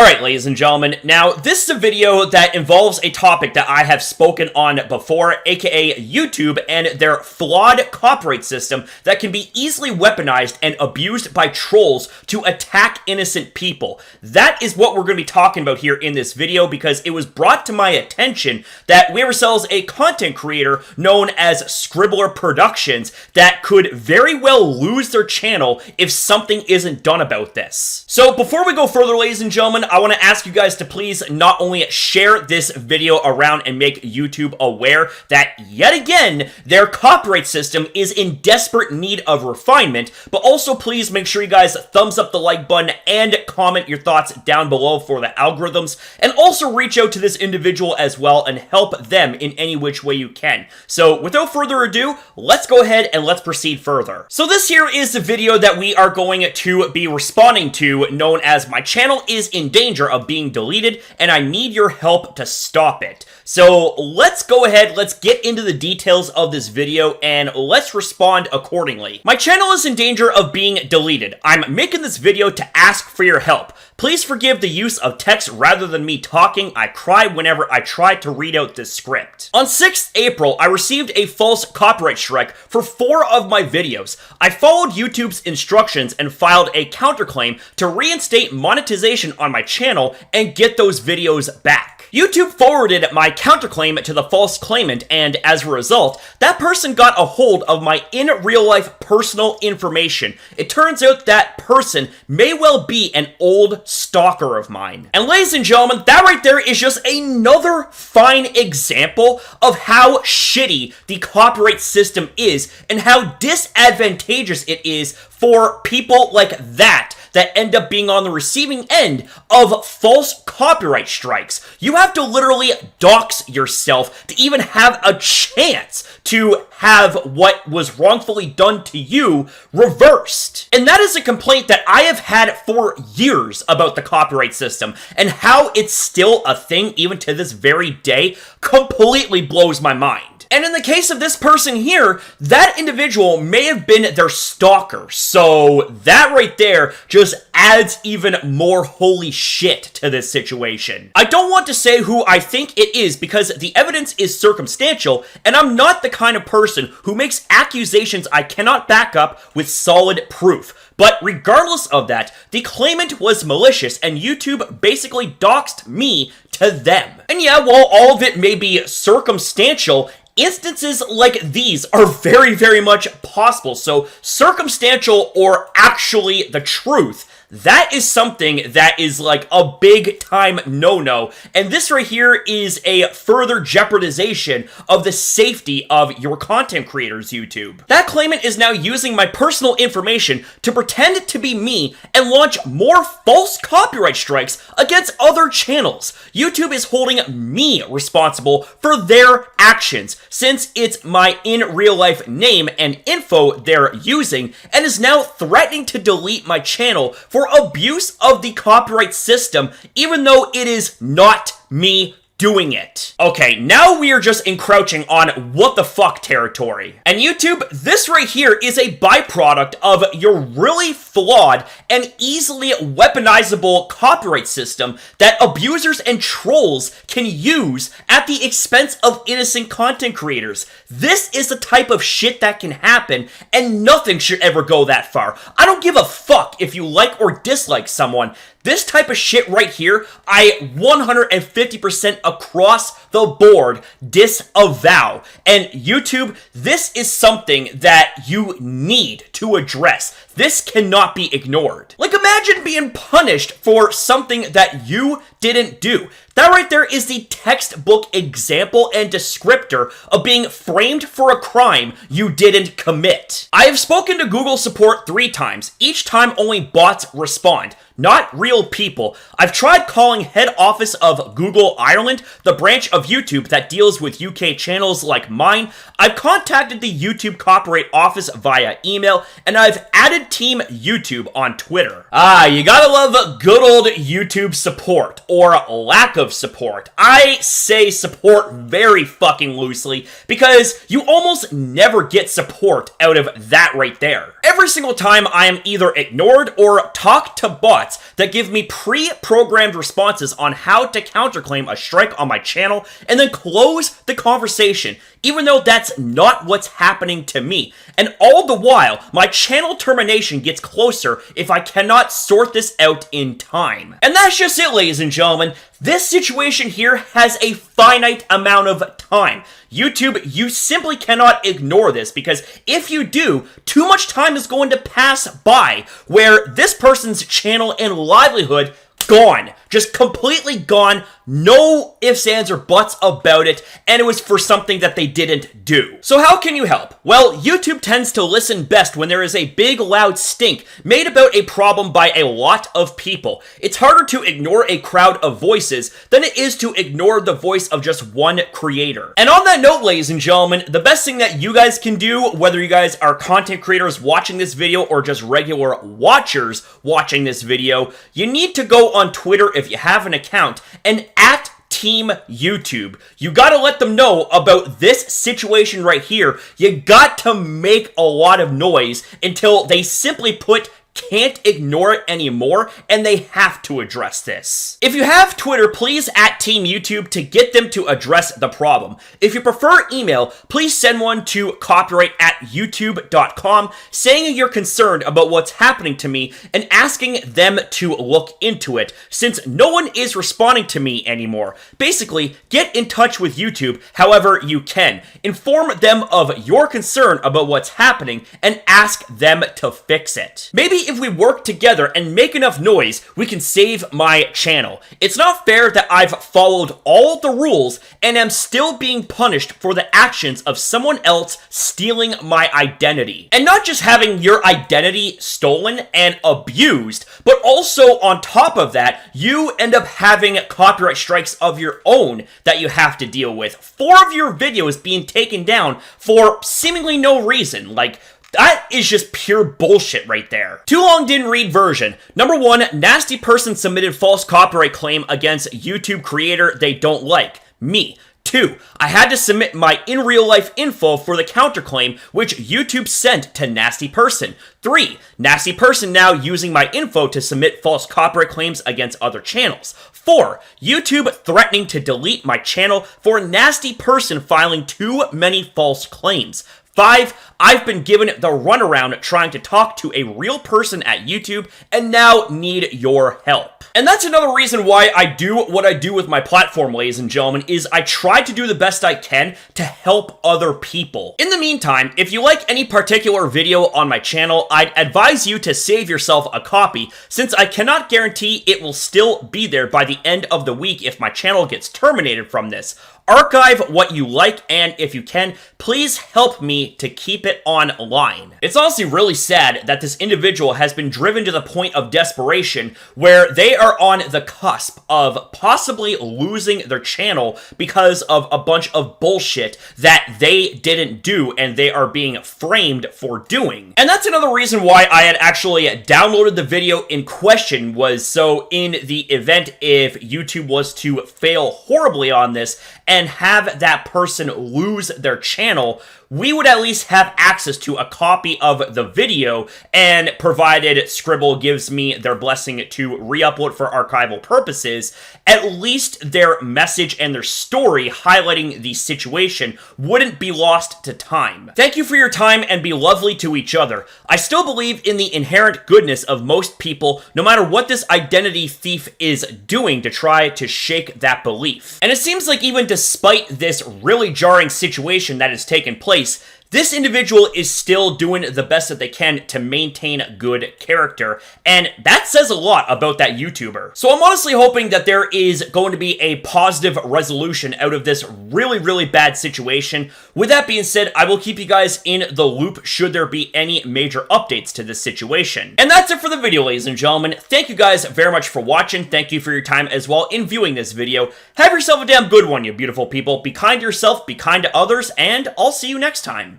Alright, ladies and gentlemen, now this is a video that involves a topic that I have spoken on before, aka YouTube and their flawed copyright system that can be easily weaponized and abused by trolls to attack innocent people. That is what we're going to be talking about here in this video because it was brought to my attention that we have ourselves a content creator known as Scribbler Productions that could very well lose their channel if something isn't done about this. So before we go further, ladies and gentlemen, I want to ask you guys to please not only share this video around and make YouTube aware that, yet again, their copyright system is in desperate need of refinement, but also please make sure you guys thumbs up the like button and comment your thoughts down below for the algorithms, and also reach out to this individual as well and help them in any which way you can. So without further ado, let's go ahead and let's proceed further. So this here is the video that we are going to be responding to, known as "My channel is in danger of being deleted and I need your help to stop it." So let's go ahead, let's get into the details of this video and let's respond accordingly. My channel is in danger of being deleted. I'm making this video to ask for your help. Please forgive the use of text rather than me talking. I cry whenever I try to read out this script. On 6th April, I received a false copyright strike for 4 of my videos. I followed YouTube's instructions and filed a counterclaim to reinstate monetization on my channel and get those videos back. YouTube forwarded my counterclaim to the false claimant, and as a result, that person got a hold of my in-real-life personal information. It turns out that person may well be an old stalker of mine. And ladies and gentlemen, that right there is just another fine example of how shitty the copyright system is and how disadvantageous it is for people like that end up being on the receiving end of false copyright strikes. You have to literally dox yourself to even have a chance to have what was wrongfully done to you reversed. And that is a complaint that I have had for years about the copyright system, and how it's still a thing even to this very day completely blows my mind. And in the case of this person here, that individual may have been their stalker. So that right there just adds even more holy shit to this situation. I don't want to say who I think it is because the evidence is circumstantial, and I'm not the kind of person who makes accusations I cannot back up with solid proof. But regardless of that, the claimant was malicious and YouTube basically doxed me to them. And yeah, while all of it may be circumstantial, instances like these are very, very much possible. So circumstantial or actually the truth, that is something that is like a big time no-no. And this right here is a further jeopardization of the safety of your content creators, YouTube. That claimant is now using my personal information to pretend to be me and launch more false copyright strikes against other channels. YouTube is holding me responsible for their actions since it's my in real life name and info they're using, and is now threatening to delete my channel for abuse of the copyright system, even though it is not me doing it. Okay, now we are just encroaching on what the fuck territory. And YouTube, this right here is a byproduct of your really flawed and easily weaponizable copyright system that abusers and trolls can use at the expense of innocent content creators. This is the type of shit that can happen, and nothing should ever go that far. I don't give a fuck if you like or dislike someone. This type of shit right here, I 150% across the board disavow. And YouTube, this is something that you need to address. This cannot be ignored. Like, imagine being punished for something that you didn't do. That right there is the textbook example and descriptor of being framed for a crime you didn't commit. I have spoken to Google support 3 times. Each time only bots respond, not real people. I've tried calling head office of Google Ireland, the branch of YouTube that deals with UK channels like mine. I've contacted the YouTube Copyright Office via email, and I've added Team YouTube on Twitter. You gotta love good old YouTube support, or lack of support. I say support very fucking loosely, because you almost never get support out of that right there. Every single time I am either ignored or talked to bots, bots that give me pre-programmed responses on how to counterclaim a strike on my channel and then close the conversation, even though that's not what's happening to me. And all the while, my channel termination gets closer if I cannot sort this out in time. And that's just it, ladies and gentlemen. This situation here has a finite amount of time. YouTube, you simply cannot ignore this, because if you do, too much time is going to pass by where this person's channel and livelihood gone. Just completely gone. No ifs, ands, or buts about it, and it was for something that they didn't do. So how can you help? Well, YouTube tends to listen best when there is a big, loud stink made about a problem by a lot of people. It's harder to ignore a crowd of voices than it is to ignore the voice of just one creator. And on that note, ladies and gentlemen, the best thing that you guys can do, whether you guys are content creators watching this video or just regular watchers watching this video, you need to go on Twitter if you have an account and at Team YouTube. You gotta let them know about this situation right here. You got to make a lot of noise until they simply put can't ignore it anymore, and they have to address this. If you have Twitter, please at Team YouTube to get them to address the problem. If you prefer email, please send one to copyright@youtube.com saying you're concerned about what's happening to me and asking them to look into it, since no one is responding to me anymore. Basically, get in touch with YouTube however you can. Inform them of your concern about what's happening and ask them to fix it. Maybe if we work together and make enough noise, we can save my channel. It's not fair that I've followed all the rules and am still being punished for the actions of someone else stealing my identity. And not just having your identity stolen and abused, but also on top of that, you end up having copyright strikes of your own that you have to deal with. 4 of your videos being taken down for seemingly no reason. Like, that is just pure bullshit right there. Too long didn't read version. Number 1, nasty person submitted false copyright claim against YouTube creator they don't like. Me. 2, I had to submit my in real life info for the counterclaim, which YouTube sent to nasty person. 3, nasty person now using my info to submit false copyright claims against other channels. 4, YouTube threatening to delete my channel for nasty person filing too many false claims. 5, I've been given the runaround trying to talk to a real person at YouTube and now need your help. And that's another reason why I do what I do with my platform, ladies and gentlemen, is I try to do the best I can to help other people. In the meantime, if you like any particular video on my channel, I'd advise you to save yourself a copy, since I cannot guarantee it will still be there by the end of the week if my channel gets terminated from this. Archive what you like, and if you can, please help me to keep it online. It's honestly really sad that this individual has been driven to the point of desperation where they are on the cusp of possibly losing their channel because of a bunch of bullshit that they didn't do and they are being framed for doing. And that's another reason why I had actually downloaded the video in question, was so in the event if YouTube was to fail horribly on this and have that person lose their channel, we would at least have access to a copy of the video, and provided Scribble gives me their blessing to re-upload for archival purposes, at least their message and their story highlighting the situation wouldn't be lost to time. Thank you for your time, and be lovely to each other. I still believe in the inherent goodness of most people, no matter what this identity thief is doing to try to shake that belief. And it seems like even despite this really jarring situation that has taken place, this individual is still doing the best that they can to maintain good character, and that says a lot about that YouTuber. So I'm honestly hoping that there is going to be a positive resolution out of this really, really bad situation. With that being said, I will keep you guys in the loop should there be any major updates to this situation. And that's it for the video, ladies and gentlemen. Thank you guys very much for watching. Thank you for your time as well in viewing this video. Have yourself a damn good one, you beautiful people. Be kind to yourself, be kind to others, and I'll see you next time.